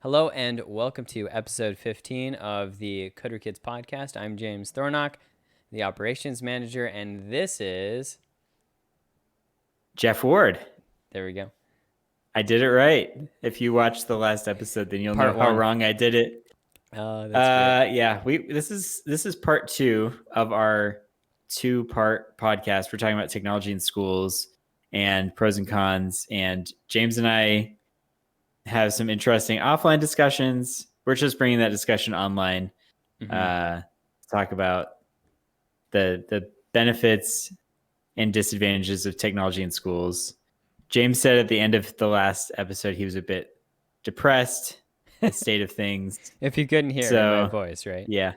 Hello and welcome to episode 15 of the Coder Kids podcast. I'm James Thornock, the operations manager, and this is... Jeff Ward. There we go. I did it right. If you watch the last episode, then you'll Part know how one. wrong I did it. Oh, that's great. Yeah, this is part 2 of our 2-part podcast. We're talking about technology in schools and pros and cons. And James and I have some interesting offline discussions. We're just bringing that discussion online. Talk about the benefits and disadvantages of technology in schools. James said at the end of the last episode he was a bit depressed, the state of things. If you couldn't hear my voice, right? Yeah.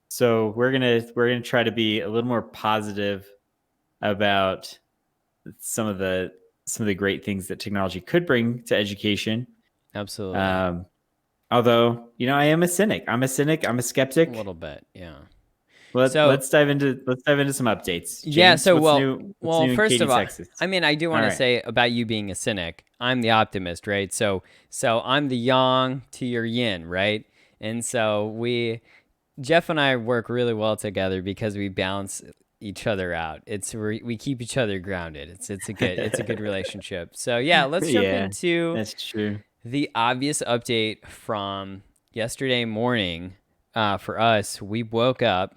So we're gonna try to be a little more positive about some of the great things that technology could bring to education. Absolutely. Although, I am a cynic. I'm a skeptic. A little bit, yeah. Let's dive into some updates. James, yeah. So what's new first of all, Texas? I mean, I do want to say about you being a cynic. I'm the optimist, right? So I'm the yang to your yin, right? And so Jeff and I work really well together because we balance each other out. We keep each other grounded. It's a good relationship. So yeah, let's jump into that's true. The obvious update from yesterday morning. For us, we woke up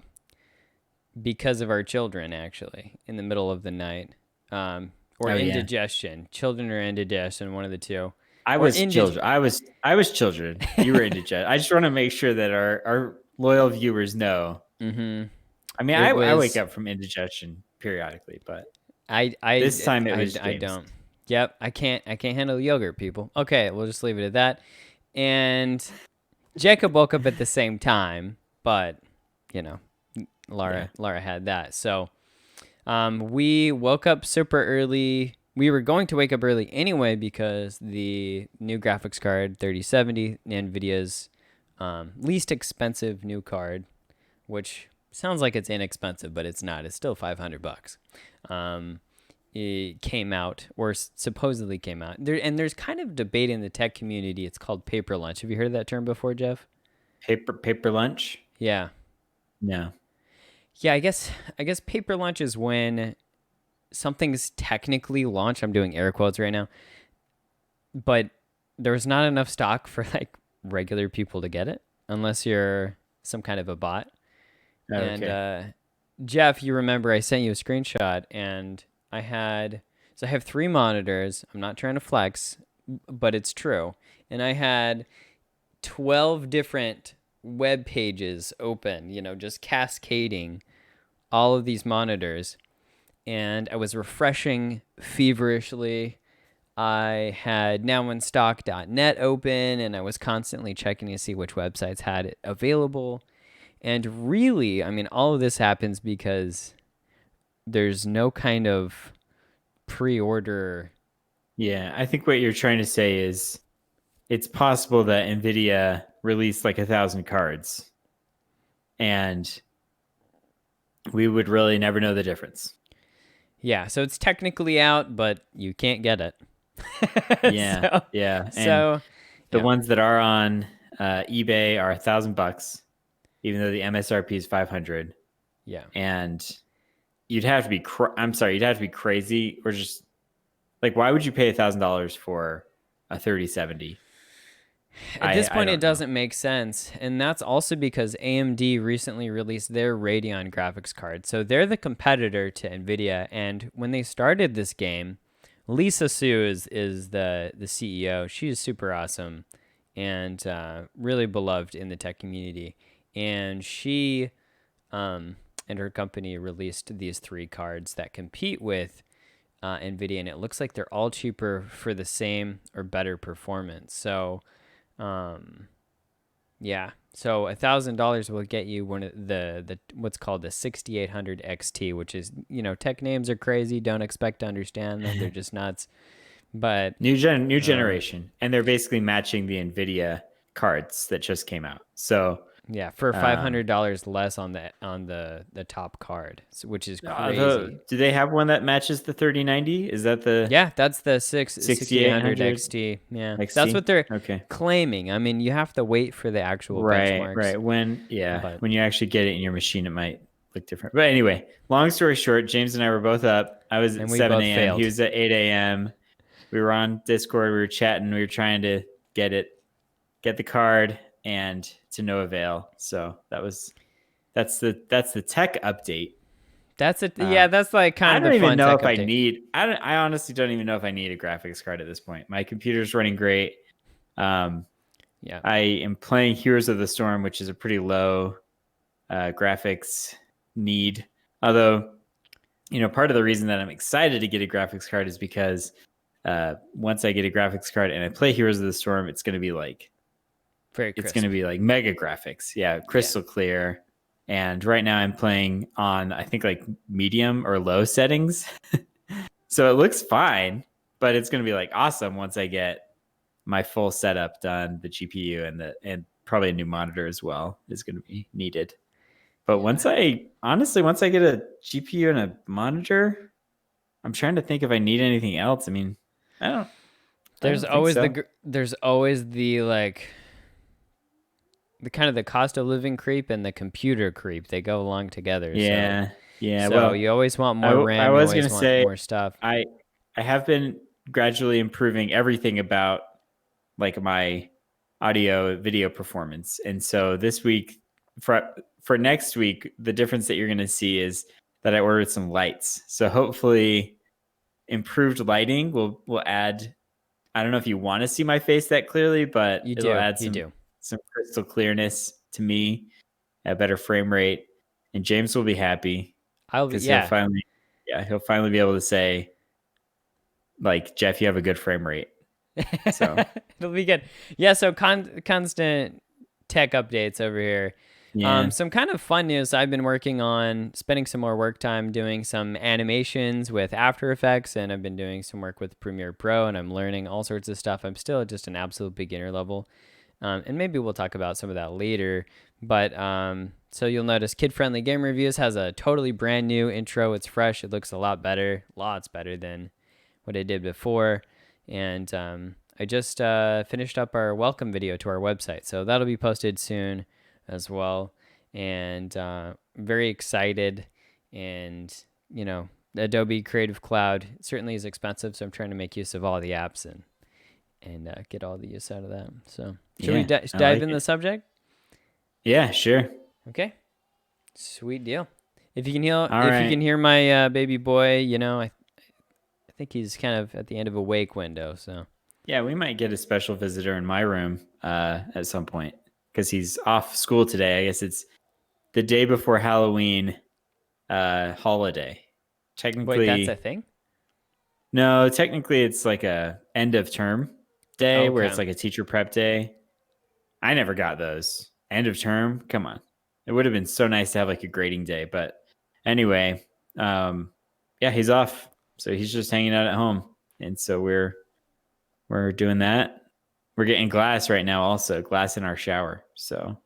because of our children, actually, in the middle of the night, or indigestion. Children or indigestion, one of the two. I was children. I was children. You were indigestion. I just want to make sure that our loyal viewers know. Mm-hmm. I mean, I wake up from indigestion periodically, but this time it was James. I don't. Yep, I can't handle yogurt, people. Okay, we'll just leave it at that. And Jacob woke up at the same time, but Laura had that. So we woke up super early. We were going to wake up early anyway because the new graphics card 3070, NVIDIA's least expensive new card, which sounds like it's inexpensive, but it's not. It's still $500. It came out, or supposedly came out. There's kind of debate in the tech community. It's called paper lunch. Have you heard that term before, Jeff? Paper lunch? Yeah. No. Yeah, I guess paper lunch is when something's technically launched. I'm doing air quotes right now. But there's not enough stock for like regular people to get it unless you're some kind of a bot. Okay. And Jeff, you remember I sent you a screenshot and I have 3 monitors. I'm not trying to flex, but it's true. And I had 12 different web pages open, just cascading all of these monitors. And I was refreshing feverishly. I had nowinstock.net open, and I was constantly checking to see which websites had it available. And really, I mean, all of this happens because there's no kind of pre-order. Yeah, I think what you're trying to say is it's possible that NVIDIA released like 1,000 cards and we would really never know the difference. Yeah, so it's technically out, but you can't get it. Yeah. And the ones that are on eBay are $1,000, even though the MSRP is $500. Yeah. And you'd have to be crazy, or just like, why would you pay $1,000 for a 3070? At this point, it doesn't make sense. And that's also because AMD recently released their Radeon graphics card. So they're the competitor to NVIDIA. And when they started this game, Lisa Su is the CEO. She is super awesome and really beloved in the tech community. And she and her company released these 3 cards that compete with NVIDIA. And it looks like they're all cheaper for the same or better performance. So... So $1,000 will get you one of the what's called the 6800 XT, which is, tech names are crazy. Don't expect to understand them. They're just nuts. But new generation, and they're basically matching the NVIDIA cards that just came out. So Yeah, for Um, $500 less on the top card, which is crazy. do they have one that matches the 3090? Is that the Yeah, that's the 6800 6800 XT. Yeah, that's XT? what they're Okay. claiming. I mean, you have to wait for the actual Right, benchmarks, right. Yeah, but when you actually get it in your machine, it might look different. But anyway, long story short, James and I were both up. I was and at we 7 both a.m. He failed. was at 8 a.m. We were on Discord. We were chatting. We were trying to get the card, and to no avail. So that's the tech update. That's it. Uh, Yeah, that's like kind I of the don't even fun know tech if I update. need. I honestly don't even know if I need a graphics card at this point. My computer's running great. Um, Yeah, I am playing Heroes of the Storm, which is a pretty low graphics need. Although, part of the reason that I'm excited to get a graphics card is because once I get a graphics card and I play Heroes of the Storm, very it's going to crisp. be like mega graphics. Yeah, Yeah, crystal clear. And right now I'm playing on, I think, like medium or low settings. So it looks fine, but it's going to be like awesome once I get my full setup done. The GPU and probably a new monitor as well is going to be needed. But yeah. once I get a GPU and a monitor, I'm trying to think if I need anything else. I mean, I don't I There's don't think always so. there's always the like the kind of the cost of living creep and the computer creep. They go along together. So Yeah. Yeah. so Well, you always want I more I RAM. You was going always to want say more stuff. I I have been gradually improving everything about like my audio video performance. And so this week for next week, the difference that you're going to see is that I ordered some lights. So hopefully improved lighting will add. I don't know if you want to see my face that clearly, but You it'll do. add You some do. crystal clearness to me, a better frame rate, and James will be happy I'll be because he'll yeah. finally, yeah, he'll finally be able to say, like, Jeff, you have a good frame rate. So It'll be good. Yeah, so constant tech updates over here. yeah, Some kind of fun news. I've been working on spending some more work time doing some animations with After Effects, and I've been doing some work with Premiere Pro, and I'm learning all sorts of stuff. I'm still at just an absolute beginner level, and maybe we'll talk about some of that later. But so you'll notice Kid Friendly Game Reviews has a totally brand new intro. It's fresh. It looks a lot better, lots better than what I did before. And I just finished up our welcome video to our website. So that'll be posted soon as well. And very excited. And, Adobe Creative Cloud certainly is expensive. So I'm trying to make use of all the apps and get all the use out of that. So should we yeah, I dive like in the it. subject? Yeah, sure. Okay. Sweet deal. If you can All right. hear my baby boy, I think he's kind of at the end of a wake window. So Yeah, we might get a special visitor in my room at some point because he's off school today. I guess it's the day before Halloween holiday. wait, that's a Technically, thing? no, technically it's like a end of term day where it's Okay. like a teacher prep day. I never got those. End of term? Come on. It would have been so nice to have like a grading day, but anyway, um yeah, he's off. So he's just hanging out at home. And so we're doing that. We're getting glass right now also, glass in our shower. So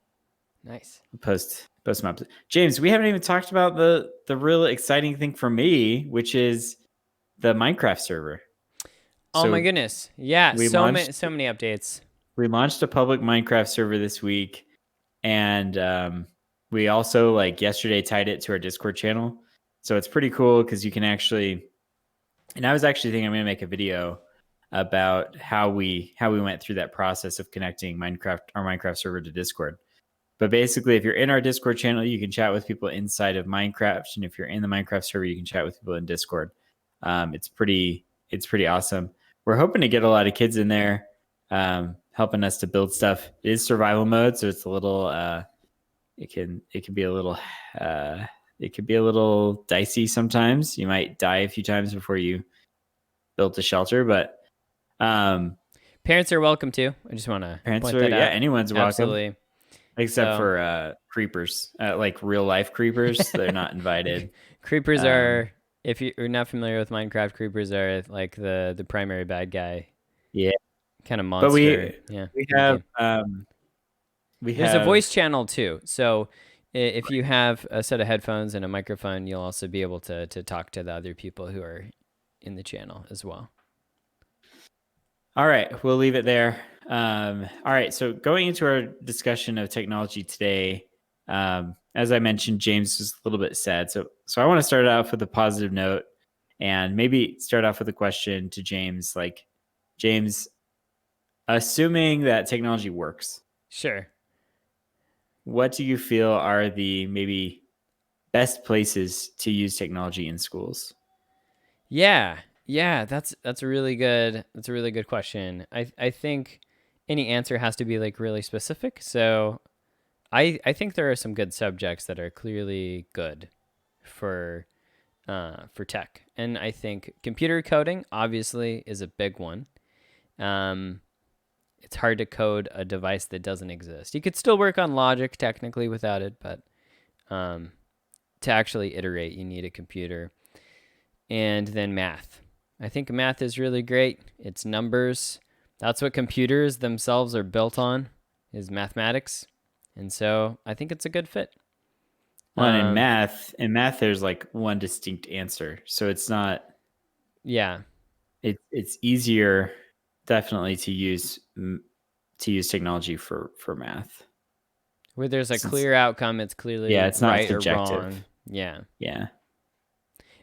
Nice. post them up. James, we haven't even talked about the real exciting thing for me, which is the Minecraft server. Oh my So goodness. Yeah, we so many launched so many updates. we launched a public Minecraft server this week, and we also like yesterday tied it to our Discord channel. So it's pretty cool because you can actually. And I was actually thinking I'm going to make a video about how we went through that process of connecting our Minecraft server to Discord. But basically, if you're in our Discord channel, you can chat with people inside of Minecraft, and if you're in the Minecraft server, you can chat with people in Discord. It's pretty awesome. We're hoping to get a lot of kids in there, helping us to build stuff. It is survival mode, so it's a little. It can be a little. It could be a little dicey sometimes. You might die a few times before you build a shelter, but um, Parents are welcome too. I just want to parents point are, that yeah, out. anyone's welcome. Absolutely. Except So, for creepers, like real life creepers. They're not invited. creepers Um, are if you're not familiar with Minecraft, creepers are like the primary bad guy yeah, kind of but monster. we Yeah, we in the have game. We There's a voice have channel too. So if you have a set of headphones and a microphone, you'll also be able to talk to the other people who are in the channel as well. All right, we'll leave it there. All right, so going into our discussion of technology today, as I mentioned, James was a little bit sad. So I want to start off with a positive note and maybe start off with a question to James. Like, James, assuming that technology works, Sure. what do you feel are the maybe best places to use technology in schools? Yeah. Yeah, that's a really good question. I think any answer has to be like really specific. So I think there are some good subjects that are clearly good for tech. And I think computer coding obviously is a big one. Um, it's hard to code a device that doesn't exist. You could still work on logic technically without it, but um, to actually iterate, you need a computer. And then math. I think math is really great. It's numbers. That's what computers themselves are built on, is mathematics. And so I think it's a good fit. Well, and Um, in math, there's like one distinct answer, so it's not. yeah, It's easier, definitely, to use technology for math. where there's a Since clear outcome, it's yeah, clearly it's not right or subjective. wrong. Yeah. Yeah.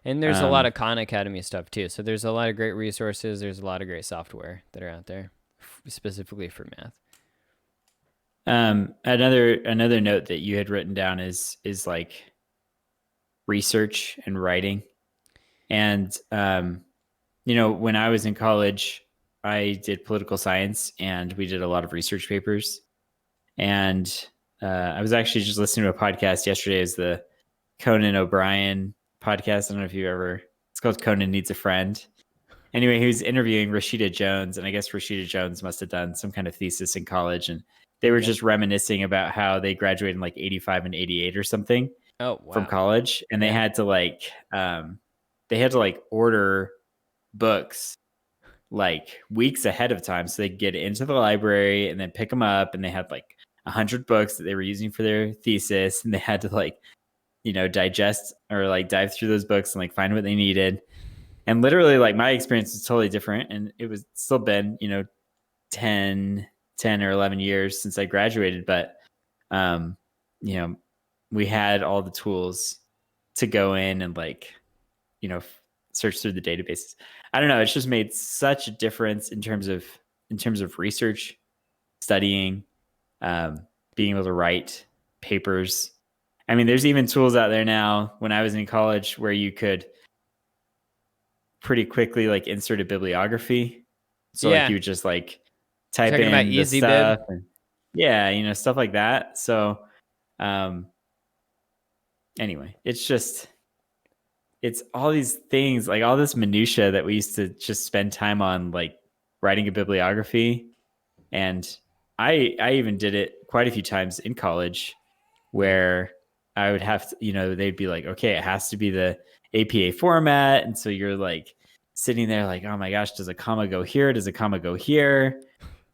And there's a lot Um, of Khan Academy stuff too. So there's a lot of great resources. There's a lot of great software that are out there specifically for math. another note that you had written down is like research and writing. And when I was in college, I did political science and we did a lot of research papers. And I was actually just listening to a podcast yesterday. Is the Conan O'Brien podcast? I don't know if you ever. It's called Conan Needs a Friend. Anyway, he was interviewing Rashida Jones, and I guess Rashida Jones must have done some kind of thesis in college, and they were Yep. just reminiscing about how they graduated in like 85 and 88 or something Oh, from wow. college, and Yeah. they had to like order books like weeks ahead of time so they could get into the library and then pick them up, and they had like 100 books that they were using for their thesis, and they had to like digest or like dive through those books and like find what they needed. And literally, like, my experience is totally different, and it was still been 10 or 11 years since I graduated, but um you know we had all the tools to go in and like you know search through the databases. I don't know, it's just made such a difference in terms of research, studying, um being able to write papers. I mean, there's even tools out there now when I was in college where you could pretty quickly like insert a bibliography. So like Yeah. you would just like You're type talking about in the Easy Bib? stuff and yeah, stuff like that. So um anyway, it's all these things, like all this minutia that we used to just spend time on, like writing a bibliography. And I even did it quite a few times in college Yeah. where I would have to, they'd be like, okay, it has to be the APA format. And so you're like sitting there like, oh my gosh, does a comma go here? Does a comma go here?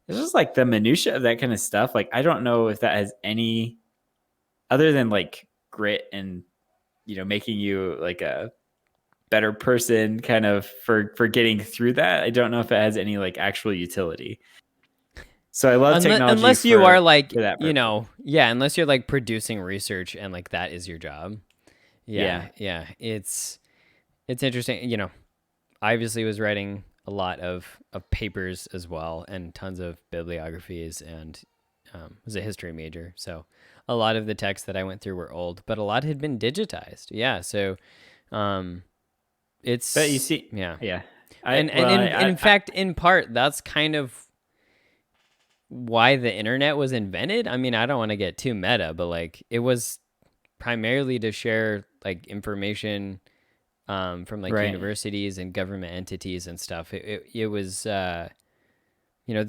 It's just like the minutia of that kind of stuff. Like, I don't know if that has any other than like grit and, making you like a better person kind of for getting through that. I don't know if it has any like actual utility. So I love technology Unless you are like, for that purpose. yeah, unless you're like producing research and like that is your job. Yeah, Yeah. yeah. It's interesting, I obviously was writing a lot of papers as well and tons of bibliographies and was a history major. So a lot of the texts that I went through were old, but a lot had been digitized. Yeah, so um But you it's see, yeah. yeah. And in fact, in part, that's kind of why the internet was invented. I mean, I don't want to get too meta, but like it was primarily to share like information from like right. universities and government entities and stuff. It was there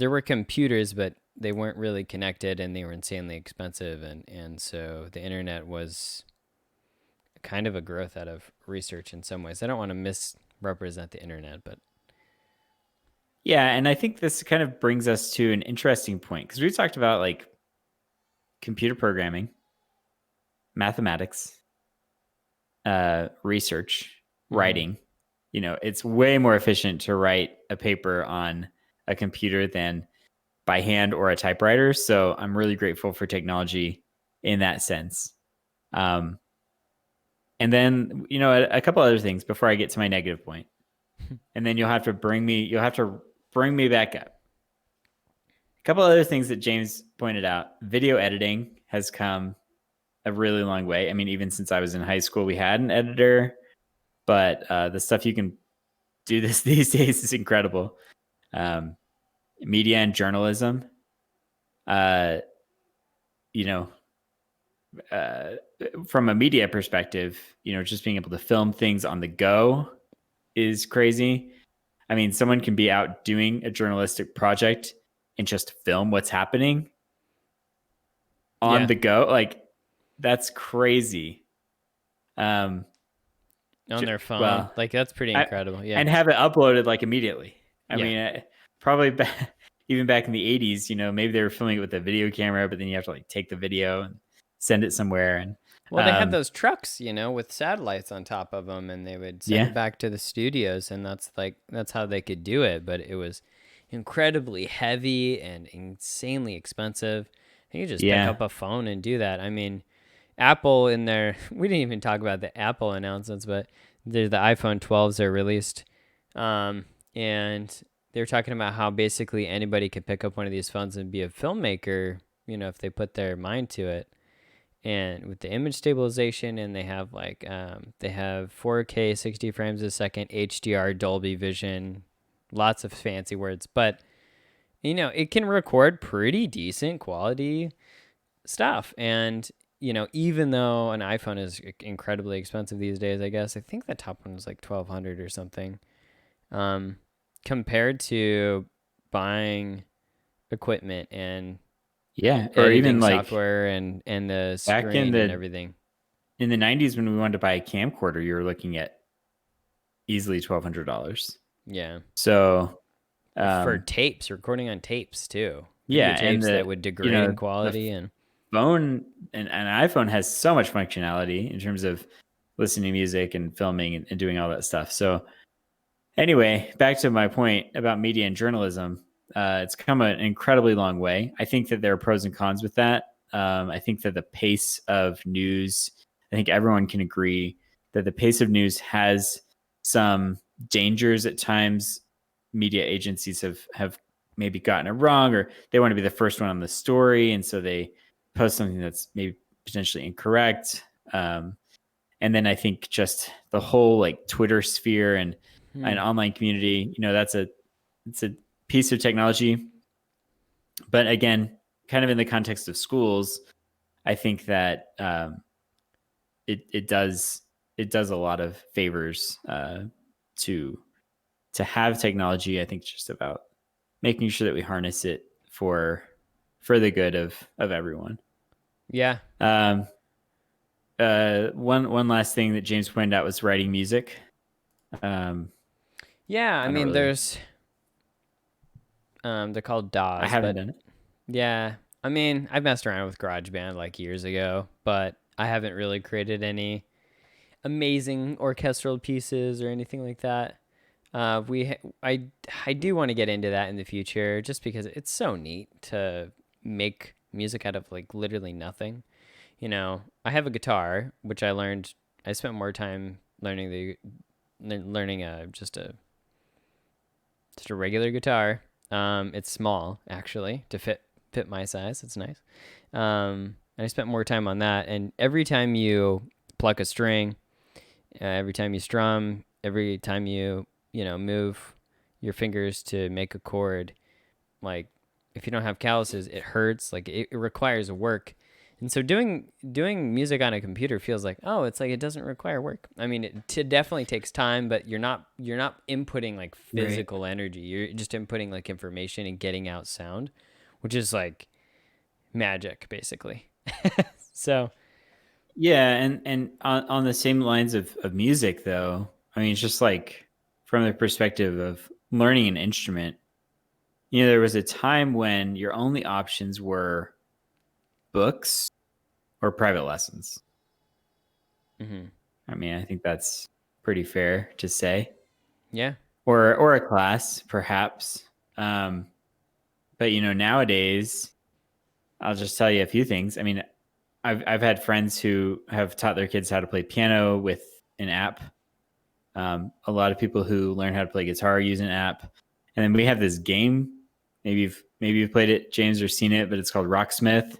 were computers, but they weren't really connected and they were insanely expensive, and so the internet was kind of a growth out of research in some ways. I don't want to misrepresent the internet, but Yeah, and I think this kind of brings us to an interesting point because we talked about like computer programming, mathematics, research, Hmm. writing. It's way more efficient to write a paper on a computer than by hand or a typewriter. So I'm really grateful for technology in that sense. Um, and then, a couple other things before I get to my negative point. And then you'll have to bring me back up. A couple other things that James pointed out. Video editing has come a really long way. I mean, even since I was in high school, we had an editor, but the stuff you can do this these days is incredible. Um, Media and journalism, uh, you know, uh, from a media perspective, just being able to film things on the go is crazy. I mean, someone can be out doing a journalistic project and just film what's happening on Yeah, the go. Like, that's crazy. Um, on their phone. well, Like that's pretty I, incredible. Yeah. and have it uploaded like immediately. I Yeah. mean, probably even back in the 80s, maybe they were filming it with a video camera, but then you have to like take the video and send it somewhere. And Well, they had um, those trucks, with satellites on top of them, and they would send yeah, it back to the studios, and that's how they could do it. But it was incredibly heavy and insanely expensive. You could just pick yeah, up a phone and do that. I mean, Apple in their we didn't even talk about the Apple announcements, but the iPhone 12s are released, and they're talking about how basically anybody could pick up one of these phones and be a filmmaker, if they put their mind to it, and with the image stabilization, and they have 4K 60 frames a second, HDR, Dolby Vision, lots of fancy words, but it can record pretty decent quality stuff. And even though an iPhone is incredibly expensive these days, I guess I think the top one was like 1,200 or something, um, compared to buying equipment and yeah. Or even editing like software and the back in screen and the everything. 90s when we wanted to buy a camcorder, you were looking at easily $1,200. Yeah. So For um, tapes, recording on tapes too. yeah, and Videotapes that would degrade in the quality and phone and an iPhone has so much functionality in terms of listening to music and filming and doing all that stuff. So anyway, back to my point about media and journalism. It's come an incredibly long way. I think that there are pros and cons with that. I think that the pace of news, I think everyone can agree that the pace of news has some dangers at times. Media agencies have maybe gotten it wrong, or they want to be the first one on the story, and so they post something that's maybe potentially incorrect. And then I think just the whole like Twitter sphere and an hmm. online community, it's a piece of technology. But again, kind of in the context of schools, I think that it does a lot of favors to have technology. I think it's just about making sure that we harness it for the good of everyone. Yeah. Um, one last thing that James pointed out was writing music. Um, Yeah, I I don't mean really, there's they're called I DAWs, haven't but done it. yeah. I mean, I've messed around with GarageBand like years ago, but I haven't really created any amazing orchestral pieces or anything like that. I do want to get into that in the future just because it's so neat to make music out of like literally nothing. I have a guitar, which I spent more time learning just a regular guitar. It's small actually to fit my size. It's nice. And I spent more time on that. And every time you pluck a string, every time you strum, every time you move your fingers to make a chord, like if you don't have calluses, it hurts. Like it requires work. And so doing music on a computer feels like, oh, it's like it doesn't require work. I mean, it definitely takes time, but you're not inputting like Right. physical energy. You're just inputting like information and getting out sound, which is like magic basically. So, Yeah, and on the same lines of music though, I mean it's just like from the perspective of learning an instrument, there was a time when your only options were books or private lessons. Mm-hmm. I mean, I think that's pretty fair to say, Yeah. or a class perhaps. Um, but nowadays, I'll just tell you a few things. I mean, I've had friends who have taught their kids how to play piano with an app. A lot of people who learn how to play guitar use an app, and then we have this game. Maybe you've played it, James, or seen it, but it's called Rocksmith.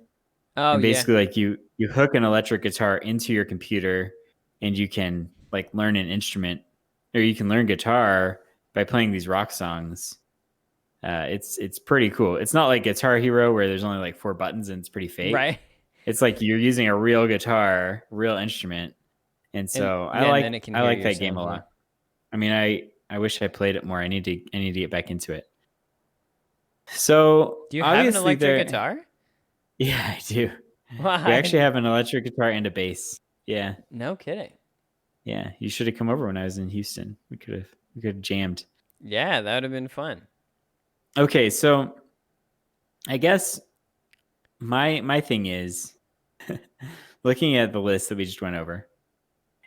Oh And yeah. basically, like you hook an electric guitar into your computer, and you can like learn an instrument, or you can learn guitar by playing these rock songs. It's pretty cool. It's not like Guitar Hero where there's only like 4 buttons and it's pretty fake. Right. It's like you're using a real guitar, real instrument, and And so I yeah, and then like it can I hear like your that game a sounds. Yeah. lot. I mean, I wish I played it more. I need to get back into it. So Do you have an obviously electric there, guitar? yeah, I do. We Why? actually have an electric guitar and a bass. Yeah, No kidding. yeah. You should have come over when I was in Houston. We could have jammed. Yeah, that would have been fun. Okay, so I guess my thing is looking at the list that we just went over,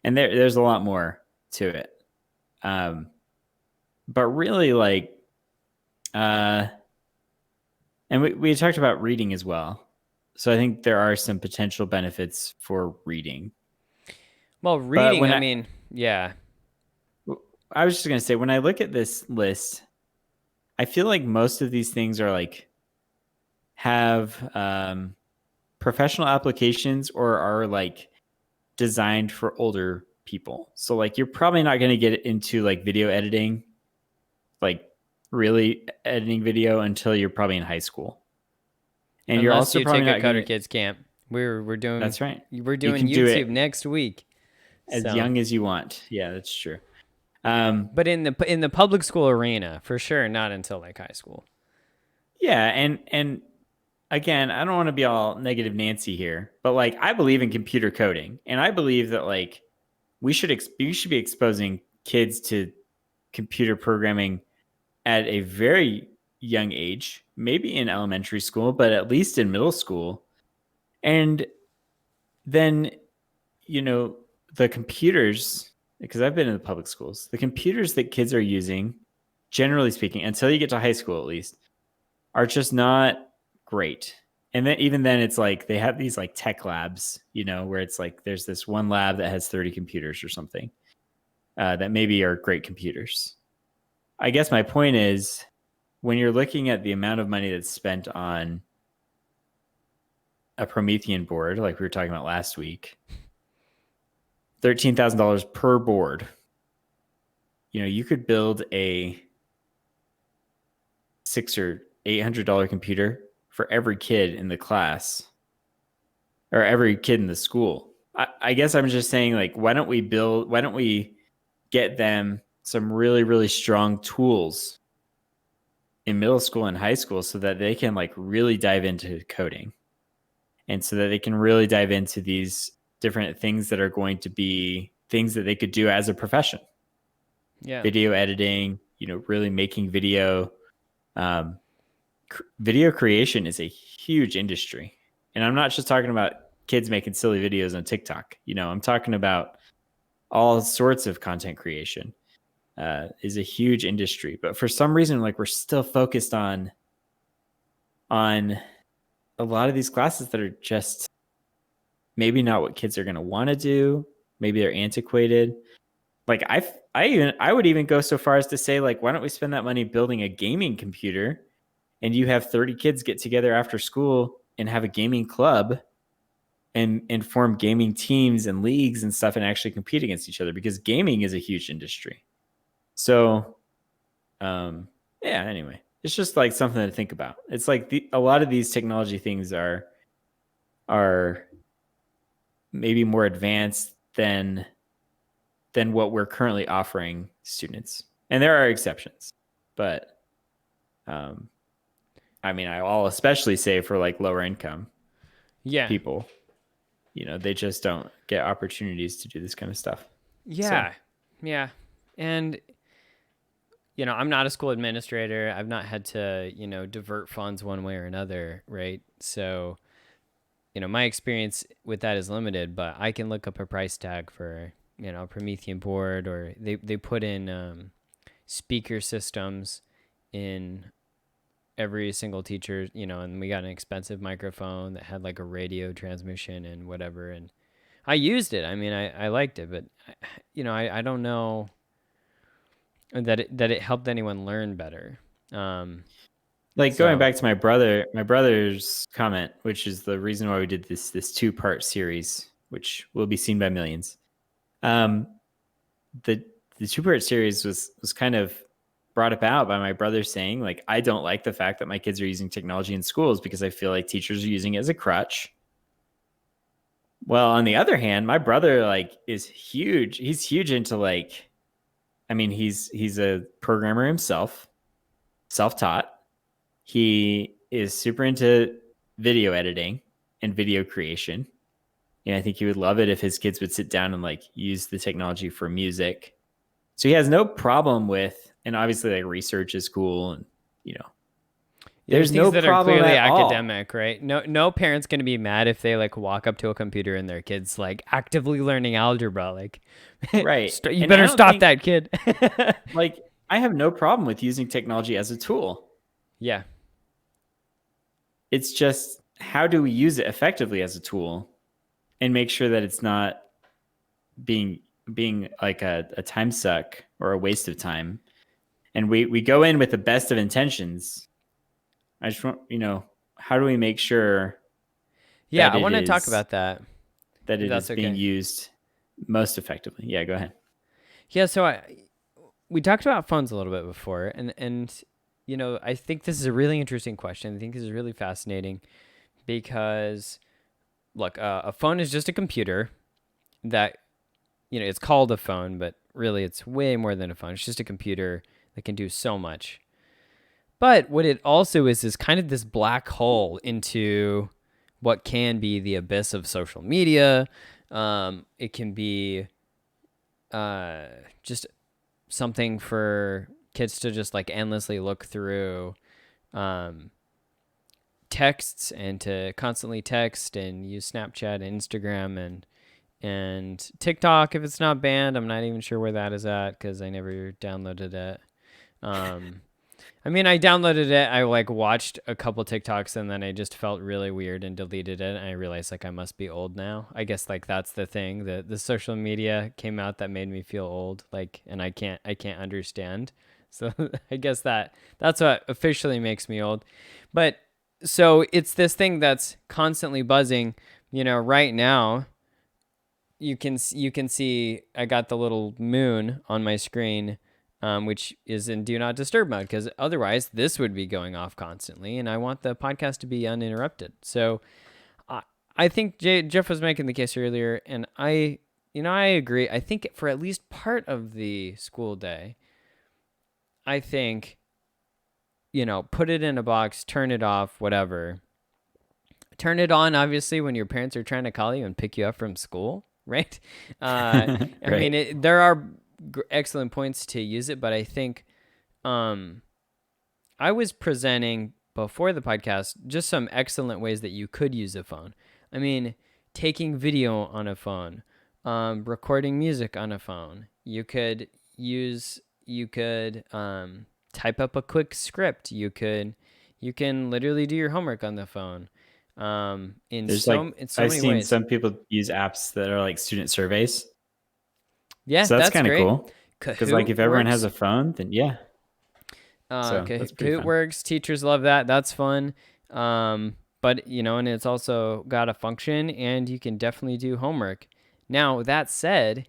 and there's a lot more to it. Um, but really, like, uh, and we talked about reading as well. So I think there are some potential benefits for reading. Well, But reading, I mean, yeah. I was just gonna say, when I look at this list, I feel like most of these things are like have professional applications or are like designed for older people. So like you're probably not going to get into like video editing, like really editing video until you're probably in high school. And you're Unless also you probably take a not going Cutter to Kids camp. We're doing That's right. we're You doing can do YouTube it next week. as So, young as you want. Yeah, that's true. Um but in the public school arena, for sure, not until like high school. yeah, and again, I don't want to be all negative Nancy here, but like I believe in computer coding and I believe that like we should be exposing kids to computer programming at a very young age, maybe in elementary school, but at least in middle school. And then, you know, the computers, because I've been in the public schools, the computers that kids are using, generally speaking, until you get to high school at least, are just not great. And then even then it's like they have these like tech labs, where it's like there's this one lab that has 30 computers or something that maybe are great computers. I guess my point is when you're looking at the amount of money that's spent on a Promethean board, like we were talking about last week, $13,000 per board, you could build a $600 or $800 computer for every kid in the class or every kid in the school. I guess I'm just saying, like, why don't we get them some really, really strong tools in middle school and high school so that they can like really dive into coding and so that they can really dive into these different things that are going to be things that they could do as a profession. Yeah. Video editing, really making video. Video creation is a huge industry. And I'm not just talking about kids making silly videos on TikTok. I'm talking about all sorts of content creation is a huge industry. But for some reason, like we're still focused on a lot of these classes that are just maybe not what kids are going to want to do. Maybe they're antiquated. Like I would even go so far as to say, like, why don't we spend that money building a gaming computer and you have 30 kids get together after school and have a gaming club and form gaming teams and leagues and stuff and actually compete against each other, because gaming is a huge industry. So yeah, anyway, it's just like something to think about. It's like a lot of these technology things are maybe more advanced than what we're currently offering students. And there are exceptions, but I mean, I'll especially say for like lower income Yeah. people, they just don't get opportunities to do this kind of stuff. So, Yeah. Yeah. And I'm not a school administrator. I've not had to, divert funds one way or another, right? So my experience with that is limited, but I can look up a price tag for, a Promethean board, or they put in speaker systems in every single teacher, and we got an expensive microphone that had like a radio transmission and whatever. And I used it. I mean, I liked it, but I don't know that it helped anyone learn better. Like going So back to my brother's comment, which is the reason why we did this 2-part series, which will be seen by millions. Um, the 2-part series was kind of brought about by my brother saying, like, I don't like the fact that my kids are using technology in schools because I feel like teachers are using it as a crutch. Well, on the other hand, my brother like is huge. He's huge into like, I mean, he's a programmer himself, self-taught. He is super into video editing and video creation. And I think he would love it if his kids would sit down and like use the technology for music. So he has no problem with, and obviously like research is cool, and there's there's things no that are problem clearly at all. academic, right? No parent's gonna be mad if they like walk up to a computer and their kid's like actively learning algebra. Like, Right. you And I better don't stop think that, kid. like I have no problem with using technology as a tool. Yeah. It's just how do we use it effectively as a tool and make sure that it's not being like a time suck or a waste of time. And we go in with the best of intentions. I just want, how do we make sure Yeah, that I want to talk about that, if it is that's being okay. used most effectively? Yeah, go ahead. Yeah, so we talked about phones a little bit before, and I think this is a really interesting question. I think this is really fascinating because, look, a phone is just a computer that, it's called a phone, but really it's way more than a phone. It's just a computer that can do so much. But what it also is kind of this black hole into what can be the abyss of social media. It can be just something for kids to just like endlessly look through um, texts, and to constantly text and use Snapchat and Instagram and TikTok if it's not banned. I'm not even sure where that is at because I never downloaded it. Um, I mean, I downloaded it. I like watched a couple TikToks and then I just felt really weird and deleted it. And I realized like I must be old now. I guess like that's the thing. The social media came out that made me feel old. Like, and I can't understand. So I guess that's what officially makes me old. But so it's this thing that's constantly buzzing. Right now you can see I got the little moon on my screen, which is in do not disturb mode because otherwise this would be going off constantly, and I want the podcast to be uninterrupted. So I think Jeff was making the case earlier, and I agree. I think for at least part of the school day, I think, put it in a box, turn it off, whatever. Turn it on, obviously, when your parents are trying to call you and pick you up from school, right? I mean, Right. there are excellent points to use it, but I think I was presenting before the podcast just some excellent ways that you could use a phone. I mean, taking video on a phone, recording music on a phone. You could type up a quick script. You can literally do your homework on the phone. In There's like so I've many seen ways. some people use apps that are like student surveys. Yeah, So that's that's kind of great. cool. Because like Kahoot if everyone has works. a phone, then yeah. So that's pretty Kahoot fun. works. Teachers love that. That's fun. But and it's also got a function, and you can definitely do homework. Now that said,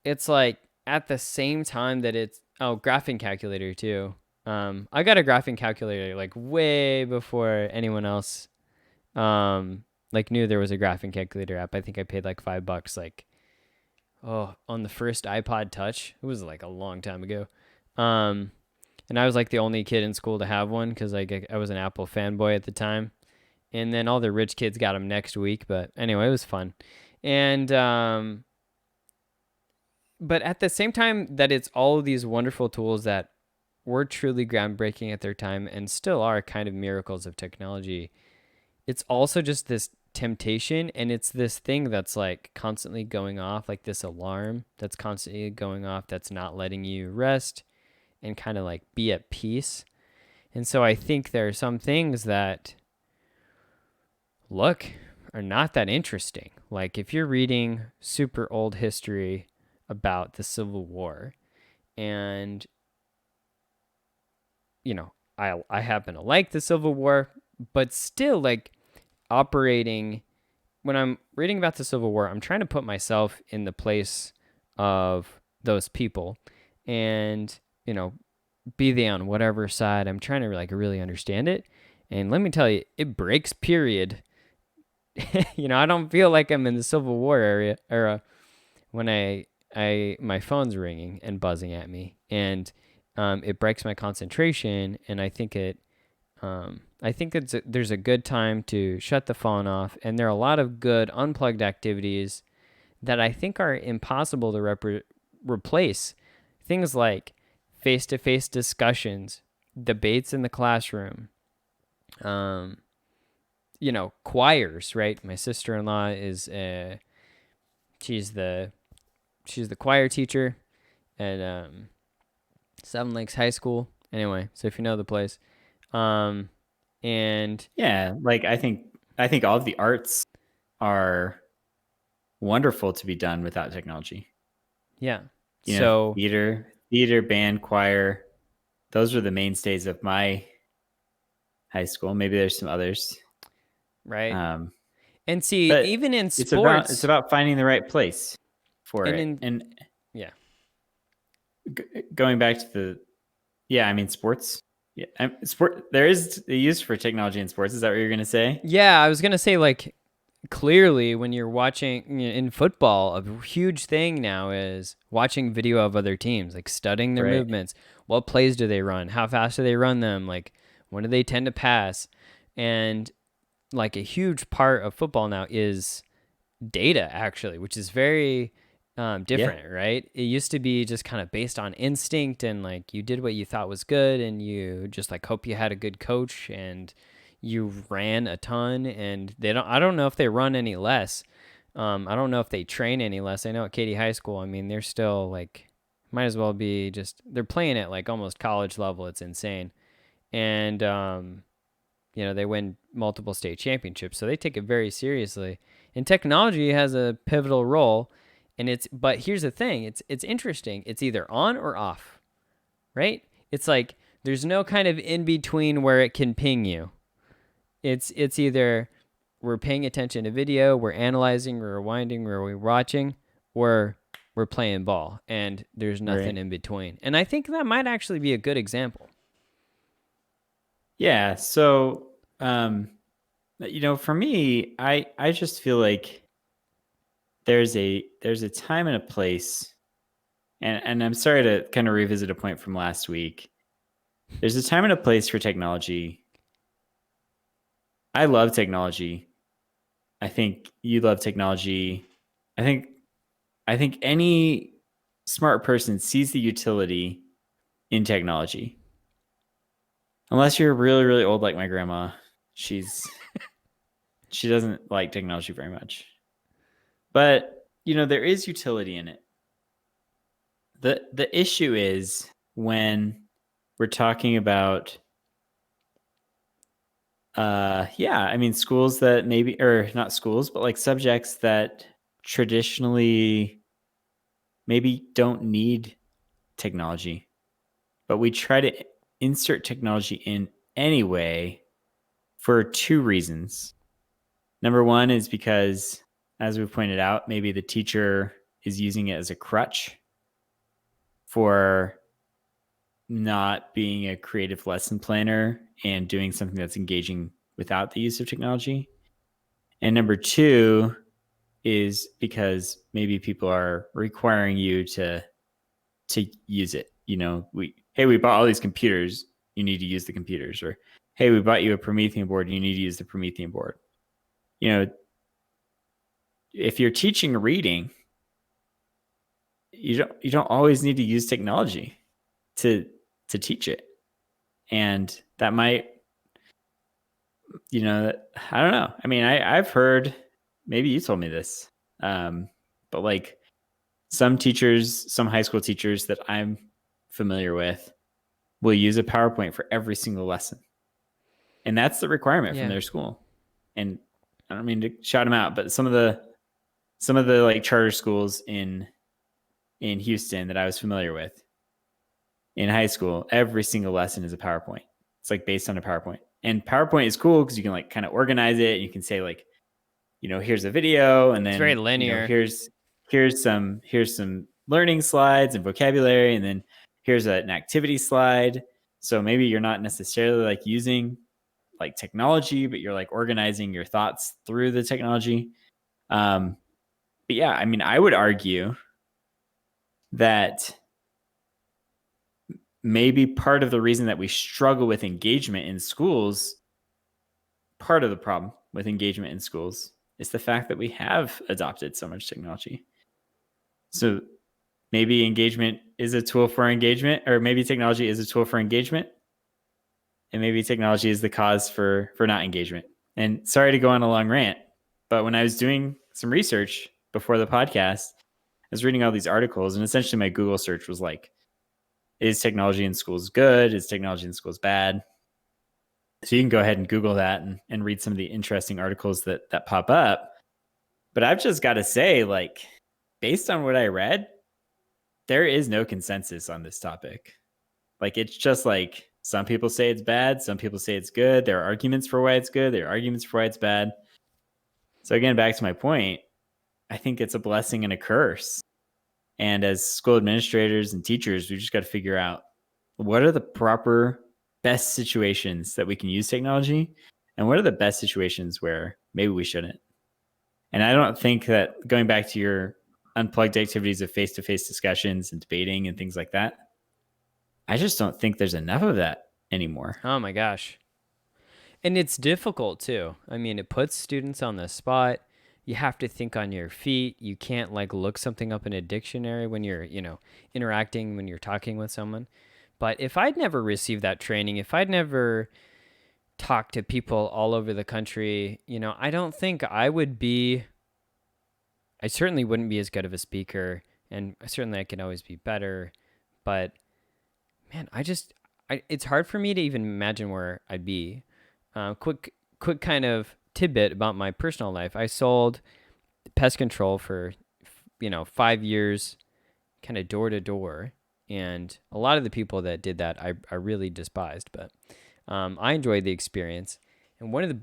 it's like at the same time that it's graphing calculator too. I got a graphing calculator like way before anyone else like knew there was a graphing calculator app. I think I paid like $5 like on the first iPod Touch. It was like a long time ago. Um and I was like the only kid in school to have one because like I was an Apple fanboy at the time. And then all the rich kids got them next week. But anyway, it was fun. And but at the same time that it's all of these wonderful tools that were truly groundbreaking at their time and still are kind of miracles of technology, it's also just this temptation, and it's this thing that's like constantly going off, like this alarm that's constantly going off that's not letting you rest and kind of like be at peace. And so I think there are some things that look are not that interesting. Like if you're reading super old history about the Civil War, and I happen to like the Civil War, but still like operating when I'm reading about the Civil War, I'm trying to put myself in the place of those people and, be they on whatever side. I'm trying to like really understand it. And let me tell you, it breaks period. I don't feel like I'm in the Civil War era when I my phone's ringing and buzzing at me, and it breaks my concentration. And I think there's a good time to shut the phone off, and there are a lot of good unplugged activities that I think are impossible to replace. Things like face-to-face discussions, debates in the classroom, um, choirs. Right, my sister-in-law is she's the she's the choir teacher at Seven Lakes High School. Anyway, so if you know the place, um, and Yeah, like I think all of the arts are wonderful to be done without technology. yeah, You know, so theater, band, choir, those were the mainstays of my high school. Maybe there's some others. right, Um, and see, but even in it's sports, about finding the right place for and it. in And yeah, going back to yeah, I mean sports. Yeah, there is a use for technology in sports. Is that what you're going to say? yeah, I was gonna say like clearly when you're watching in football, a huge thing now is watching video of other teams, like studying their Right. movements. What plays do they run? How fast do they run them? Like when do they tend to pass? And like a huge part of football now is data, actually, which is very Yeah. different, right? It used to be just kind of based on instinct, and like you did what you thought was good, and you just like hope you had a good coach, and you ran a ton. And I don't know if they run any less. I don't know if they train any less. I know at Katy High School, I mean, they're still like, might as well be just, they're playing at like almost college level. It's insane. And, they win multiple state championships. So they take it very seriously. And technology has a pivotal role. But here's the thing, it's interesting. It's either on or off, right? It's like there's no kind of in between where it can ping you. It's either we're paying attention to video, we're analyzing, we're rewinding, we're watching, or we're playing ball, and there's nothing Right. in between. And I think that might actually be a good example. Yeah. So, for me, I just feel like there's a time and a place, and I'm sorry to kind of revisit a point from last week. There's a time and a place for technology. I love technology. I think you love technology. I think I think any smart person sees the utility in technology. Unless you're really, really old like my grandma. She doesn't like technology very much. But, there is utility in it. The issue is when we're talking about yeah, I mean schools that maybe, or not schools, but like subjects that traditionally maybe don't need technology, but we try to insert technology in anyway for two reasons. Number one is because, as we've pointed out, maybe the teacher is using it as a crutch for not being a creative lesson planner and doing something that's engaging without the use of technology. And number two is because maybe people are requiring you to use it. We bought all these computers, you need to use the computers, or hey, we bought you a Promethean board, you need to use the Promethean board. If you're teaching reading, you don't always need to use technology to teach it. And that might I don't know. I mean, I've heard, maybe you told me this, but like some teachers, some high school teachers that I'm familiar with will use a PowerPoint for every single lesson. And that's the requirement from Yeah. their school. And I don't mean to shout them out, but some of the like charter schools in Houston that I was familiar with in high school, every single lesson is a PowerPoint. It's like based on a PowerPoint. And PowerPoint is cool because you can like kind of organize it. And you can say like, here's a video, and It's very then, linear. here's some learning slides and vocabulary, and then here's an activity slide. So maybe you're not necessarily like using like technology, but you're like organizing your thoughts through the technology. But yeah, I mean, I would argue that maybe part of the reason that we struggle with engagement in schools, part of the problem with engagement in schools is the fact that we have adopted so much technology. So maybe engagement is a tool for engagement, or maybe technology is a tool for engagement, and maybe technology is the cause for not engagement. And sorry to go on a long rant, but when I was doing some research before the podcast, I was reading all these articles, and essentially my Google search was like, is technology in schools good? Is technology in schools bad? So you can go ahead and Google that and read some of the interesting articles that pop up. But I've just got to say, like, based on what I read, there is no consensus on this topic. Like, it's just like some people say it's bad, some people say it's good. There are arguments for why it's good, there are arguments for why it's bad. So again, back to my point, I think it's a blessing and a curse. And as school administrators and teachers, we just got to figure out what are the proper best situations that we can use technology, and what are the best situations where maybe we shouldn't. And I don't think that, going back to your unplugged activities of face-to-face discussions and debating and things like that, I just don't think there's enough of that anymore. Oh my gosh. And it's difficult too. I mean, it puts students on the spot. You have to think on your feet. You can't like look something up in a dictionary when you're, interacting, when you're talking with someone. But if I'd never received that training, if I'd never talked to people all over the country, I don't think I certainly wouldn't be as good of a speaker, and certainly I could always be better. But man, it's hard for me to even imagine where I'd be. Quick kind of tidbit about my personal life. I sold pest control for 5 years, kind of door to door, and a lot of the people that did that I really despised, but I enjoyed the experience. And one of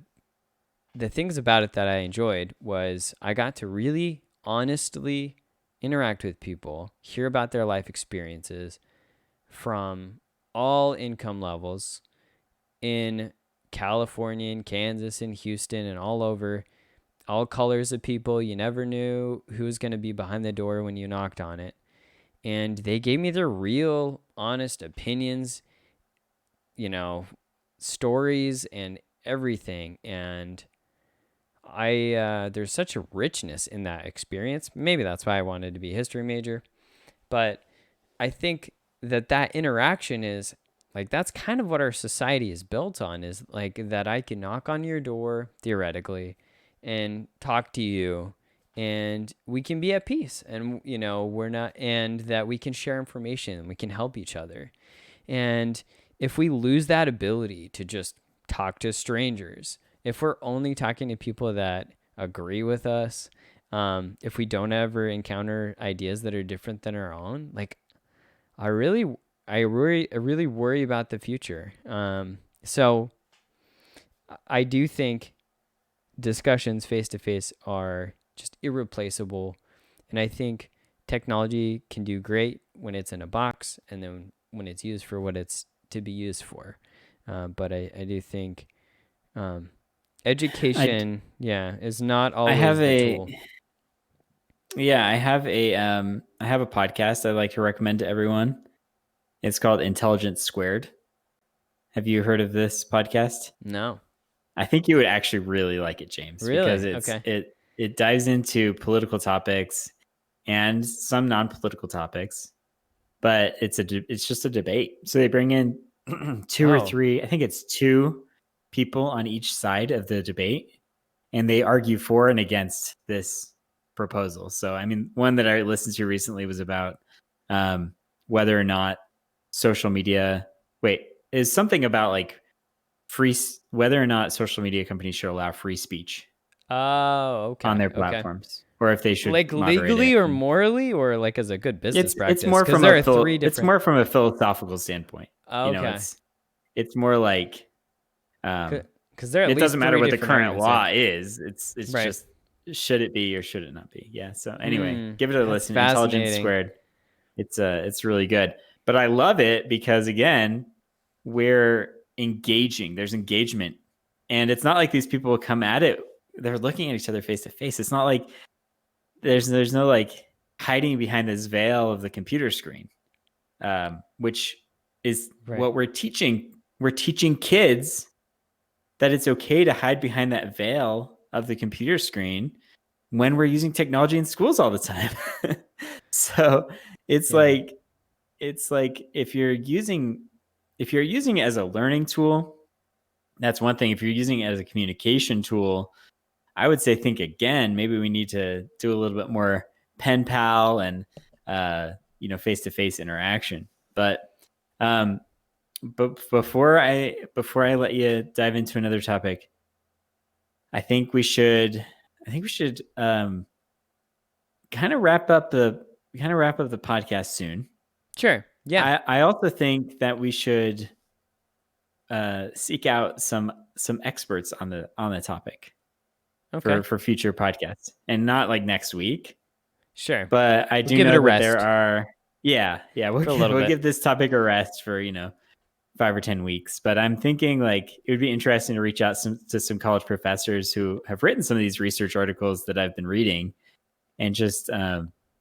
the things about it that I enjoyed was I got to really honestly interact with people, hear about their life experiences from all income levels in California and Kansas and Houston and all over, all colors of people. You never knew who was going to be behind the door when you knocked on it. And they gave me their real, honest opinions, stories and everything. And there's such a richness in that experience. Maybe that's why I wanted to be a history major. But I think that interaction is like, that's kind of what our society is built on, is like that I can knock on your door theoretically and talk to you, and we can be at peace, and we're not, and that we can share information and we can help each other. And if we lose that ability to just talk to strangers, if we're only talking to people that agree with us, if we don't ever encounter ideas that are different than our own, like I really worry about the future. So I do think discussions face to face are just irreplaceable, and I think technology can do great when it's in a box, and then when it's used for what it's to be used for. But I do think I education, is not I always have the a tool. yeah, I have a podcast I like to recommend to everyone. It's called Intelligence Squared. Have you heard of this podcast? No, I think you would actually really like it, James, because really? it's Okay. it dives into political topics and some non-political topics, but it's just a debate. So they bring in two or Oh, three, I think it's two people on each side of the debate, and they argue for and against this proposal. So, I mean, one that I listened to recently was about whether or not social media, is something about like whether or not social media companies should allow free speech Oh, on okay. their Okay. platforms, or if they should Like moderate legally it. or And morally or like as a good business it's practice? more Because from there are three it's different. more from a philosophical standpoint. You know, Okay. it's more like um, Because there are at it doesn't least matter three what the different current arguments there. law is. It's Right. just, should it be or should it not be? Yeah. So anyway, Hmm. give it a That's listen. Intelligence fascinating. Squared. It's really good. But I love it because, again, we're engaging. There's engagement, and it's not like these people will come at it. They're looking at each other face to face. It's not like there's no like hiding behind this veil of the computer screen, which is Right. what we're teaching. We're teaching kids that it's okay to hide behind that veil of the computer screen when we're using technology in schools all the time. So it's Yeah. like if you're using it as a learning tool, that's one thing. If you're using it as a communication tool, I would say think again. Maybe we need to do a little bit more pen pal and face to face interaction. Um, but before I let you dive into another topic, I think we should kind of wrap up the podcast soon. Sure. Yeah. I also think that we should seek out some experts on the topic Okay. for future podcasts, and not like next week. Sure. But I We'll do give it know a that there rest are, for a little we'll bit. give this topic a rest for 5 or 10 weeks. But I'm thinking like it would be interesting to reach out to some college professors who have written some of these research articles that I've been reading, and just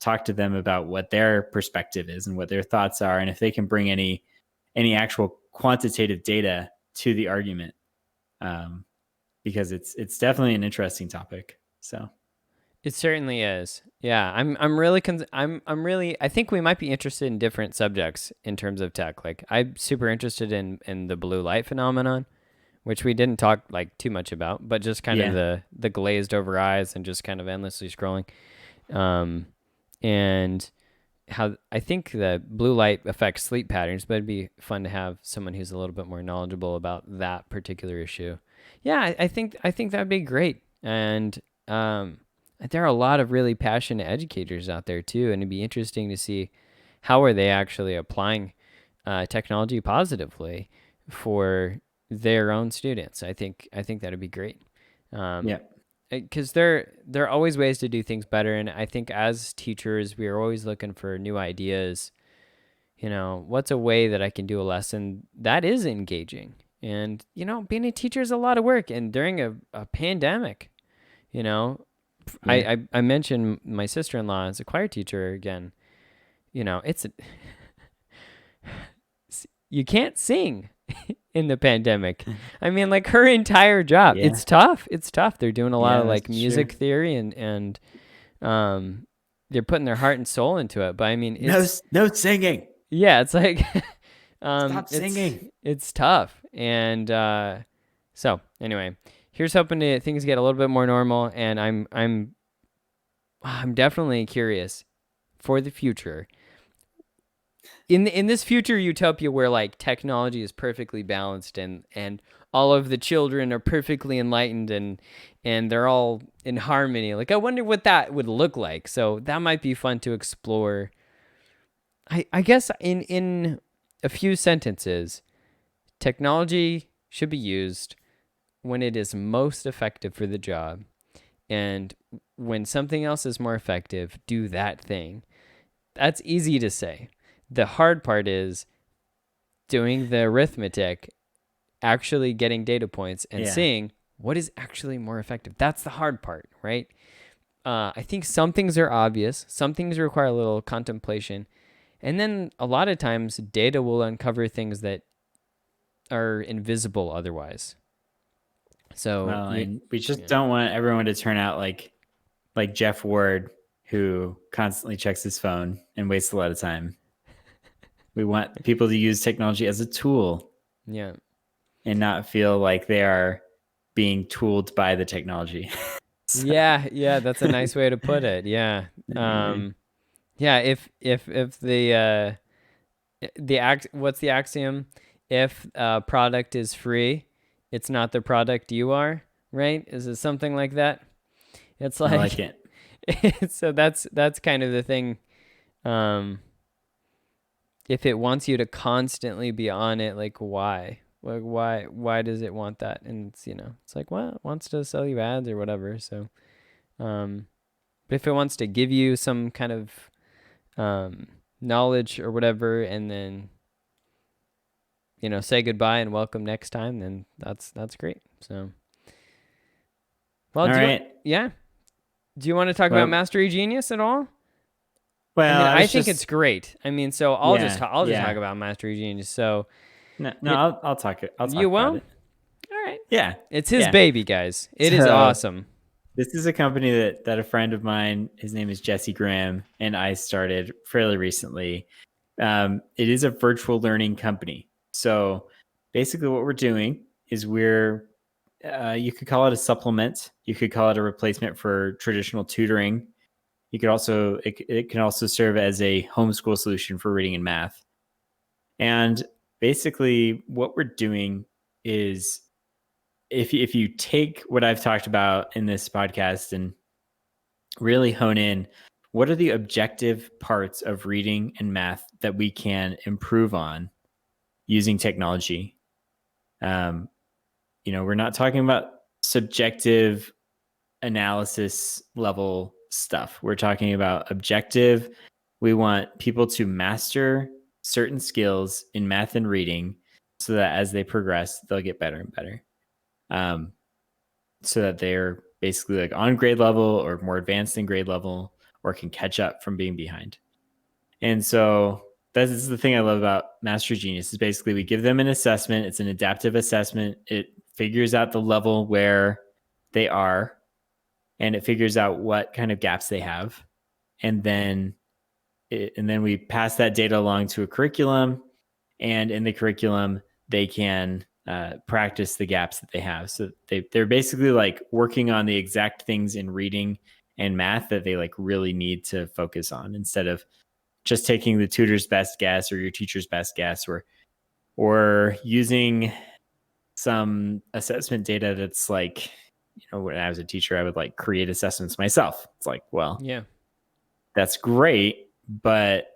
talk to them about what their perspective is and what their thoughts are, and if they can bring any actual quantitative data to the argument, because it's definitely an interesting topic. So It certainly is. Yeah, I'm really I'm really I think we might be interested in different subjects in terms of tech. Like I'm super interested in the blue light phenomenon, which we didn't talk like too much about, but just kind of yeah, the glazed over eyes and just kind of endlessly scrolling. Um and how I think the blue light affects sleep patterns, but it'd be fun to have someone who's a little bit more knowledgeable about that particular issue. Yeah, I think that'd be great. And there are a lot of really passionate educators out there too, and it'd be interesting to see how are they actually applying technology positively for their own students. I think that'd be great. Um, yeah, because there are always ways to do things better, and I think as teachers we are always looking for new ideas. You know, what's a way that I can do a lesson that is engaging? And you know, being a teacher is a lot of work, and during a pandemic, you know, yeah. I mentioned my sister-in-law as a choir teacher again. You know, you can't sing in the pandemic. I mean, like her entire job, Yeah, it's tough. It's tough. They're doing a lot yeah, of like that's true. music theory and um, they're putting their heart and soul into it. But I mean, No, no singing. yeah, it's like, Stop it's singing. tough. And so anyway, here's hoping things get a little bit more normal. And I'm definitely curious for the future. In this future utopia where like technology is perfectly balanced and all of the children are perfectly enlightened and they're all in harmony, like I wonder what that would look like. So that might be fun to explore. I guess in a few sentences, technology should be used when it is most effective for the job, and when something else is more effective, do that thing. That's easy to say. The hard part is doing the arithmetic, actually getting data points and Yeah, seeing what is actually more effective. That's the hard part, right? I think some things are obvious, some things require a little contemplation, and then a lot of times data will uncover things that are invisible otherwise. So well, you, and we just yeah, don't want everyone to turn out like Jeff Ward, who constantly checks his phone and wastes a lot of time. We want people to use technology as a tool. yeah. and not feel like they are being tooled by the technology. So, Yeah, that's a nice way to put it. Yeah. anyway, Yeah, if what's the axiom? If a product is free, it's not the product you are, right? Is it something like that? It's I like like it. so that's kind of the thing. Um, if it wants you to constantly be on it, like why? Like why does it want that? And it's it's like, well, it wants to sell you ads or whatever. So um, but if it wants to give you some kind of knowledge or whatever, and then say goodbye and welcome next time, then that's great. So, well, All right. yeah, do you want to talk about Well, Mastery Genius at all? I well, mean, I I was think it's just great. I mean, so yeah, I'll just talk yeah. about Mastery Genius. So, No, no, it, I'll talk it. I'll you talk about will? it. All right. Yeah, It's his yeah. baby, guys. It is So awesome. this is a company that a friend of mine, his name is Jesse Graham, and I started fairly recently. It is a virtual learning company. So basically, what we're doing is you could call it a supplement. You could call it a replacement for traditional tutoring. You could also it can also serve as a homeschool solution for reading and math. And basically, what we're doing is if you take what I've talked about in this podcast and really hone in, what are the objective parts of reading and math that we can improve on using technology? Um, we're not talking about subjective analysis level stuff. We're talking about objective. We want people to master certain skills in math and reading so that as they progress, they'll get better and better. Um, so that they're basically like on grade level or more advanced than grade level or can catch up from being behind. And so this is the thing I love about Master Genius is basically we give them an assessment. It's an adaptive assessment. It figures out the level where they are and it figures out what kind of gaps they have. And then we pass that data along to a curriculum, and in the curriculum they can practice the gaps that they have. So they're basically like working on the exact things in reading and math that they like really need to focus on instead of just taking the tutor's best guess or your teacher's best guess or using some assessment data that's like, when I was a teacher, I would like create assessments myself. It's like, well, Yeah. that's great, but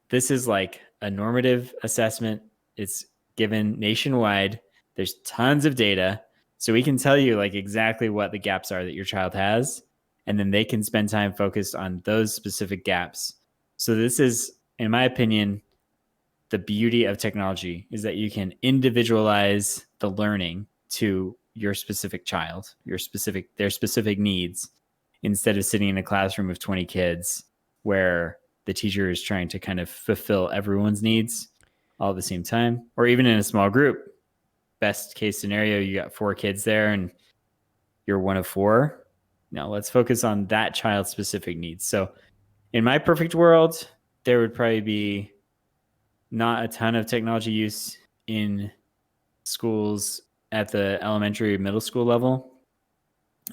this is like a normative assessment. It's given nationwide. There's tons of data. So we can tell you like exactly what the gaps are that your child has. And then they can spend time focused on those specific gaps. So this is, in my opinion, the beauty of technology is that you can individualize the learning to your specific child, their specific needs, instead of sitting in a classroom of 20 kids where the teacher is trying to kind of fulfill everyone's needs all at the same time, or even in a small group. Best case scenario, you got 4 kids there and you're one of 4. Now let's focus on that child's specific needs. So in my perfect world, there would probably be not a ton of technology use in schools at the elementary or middle school level,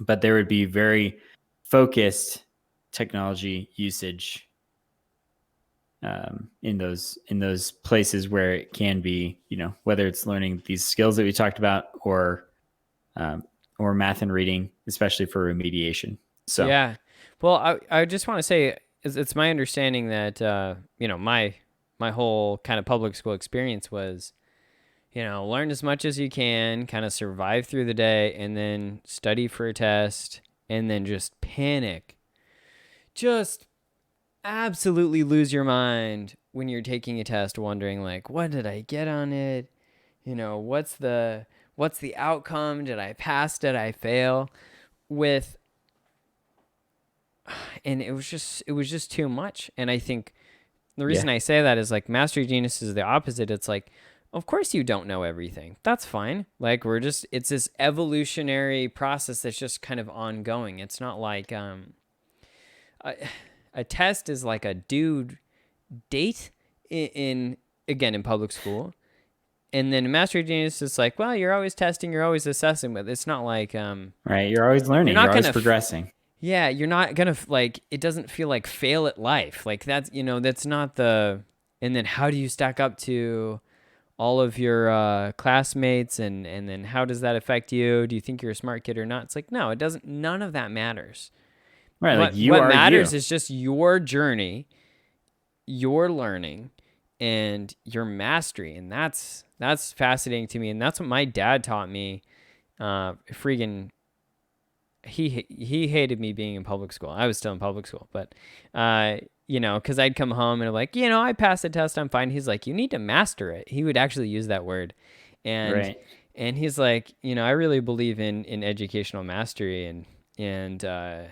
but there would be very focused technology usage in those places where it can be, whether it's learning these skills that we talked about um, or math and reading, especially for remediation. So Yeah. Well, I just want to say it's my understanding that my whole kind of public school experience was learn as much as you can, kind of survive through the day, and then study for a test, and then just panic. Just absolutely lose your mind when you're taking a test, wondering like, what did I get on it? What's the outcome? Did I pass? Did I fail? With and it was just too much. And I think the yeah, reason I say that is like Mastery Genius is the opposite. It's like, of course you don't know everything. That's fine. Like it's this evolutionary process that's just kind of ongoing. It's not like a, a test is like a due date in again in public school, And then Master Genius is like, well, you're always testing, you're always assessing, but it's not like Right. You're always you're learning. You're not always gonna progressing. yeah, you're not gonna like. It doesn't feel like fail at life. Like that's that's not the. And then how do you stack up to all of your classmates, and then how does that affect you? Do you think you're a smart kid or not? It's like no, it doesn't. None of that matters. Right. Like you What are matters you. is just your journey, your learning, and your mastery, and that's fascinating to me, and that's what my dad taught me. Freaking he hated me being in public school. I was still in public school, but because I'd come home and I'm like, I passed the test, I'm fine. He's like, you need to master it. He would actually use that word, and Right. and he's like, I really believe in educational mastery, and I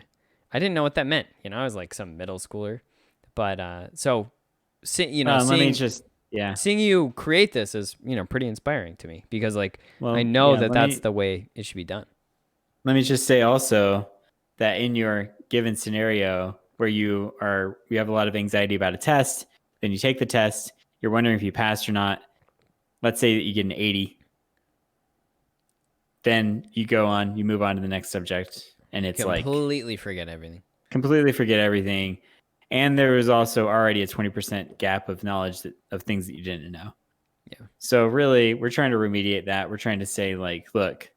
didn't know what that meant. I was like some middle schooler, but so Let me just, yeah. seeing you create this is pretty inspiring to me because like I Well, know yeah. that that's the way it should be done. Let me just say also that in your given scenario where you have a lot of anxiety about a test, then you take the test, you're wondering if you passed or not. Let's say that you get an 80. Then you move on to the next subject, and it's like Completely forget everything. completely forget everything. And there was also already a 20% gap of knowledge of things that you didn't know. Yeah. So really, we're trying to remediate that. We're trying to say, like, look,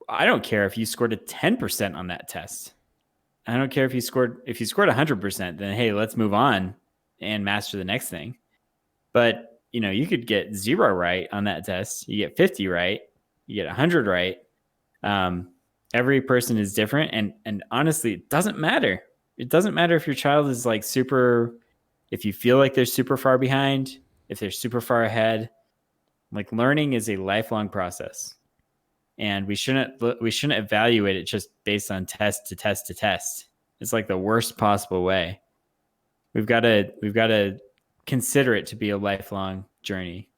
I don't care if you scored a 10% on that test. I don't care if you scored 100%, then hey, let's move on and master the next thing. But, you could get 0 right on that test. You get 50 right. You get 100 right. Every person is different. And honestly, it doesn't matter. It doesn't matter if your child is like if you feel like they're super far behind, if they're super far ahead. Like learning is a lifelong process. And we shouldn't evaluate it just based on test to test to test. It's like the worst possible way. We've got to consider it to be a lifelong journey,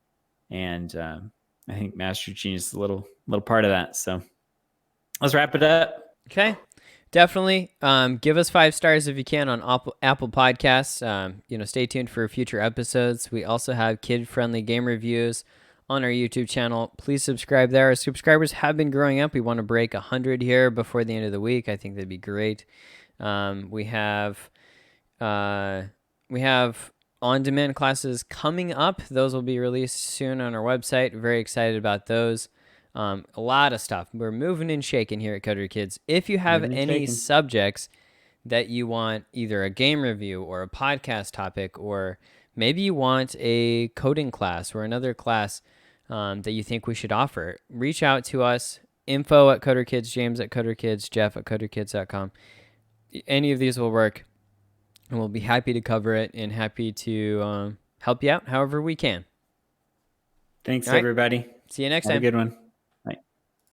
and I think Master Genius is a little part of that. So let's wrap it up. Okay. Definitely. Give us 5 stars if you can on Apple Podcasts. Stay tuned for future episodes. We also have kid-friendly game reviews on our YouTube channel. Please subscribe there. Our subscribers have been growing up. We want to break 100 here before the end of the week. I think that'd be great. We have on-demand classes coming up. Those will be released soon on our website. Very excited about those. A lot of stuff. We're moving and shaking here at Coder Kids. If you have any subjects that you want either a game review or a podcast topic, or maybe you want a coding class or another class that you think we should offer, reach out to us. Info at Coder Kids, James at Coder Kids, Jeff at CoderKids.com. Any of these will work, and we'll be happy to cover it and happy to help you out however we can. Thanks, everybody. See you next time. Have a good one.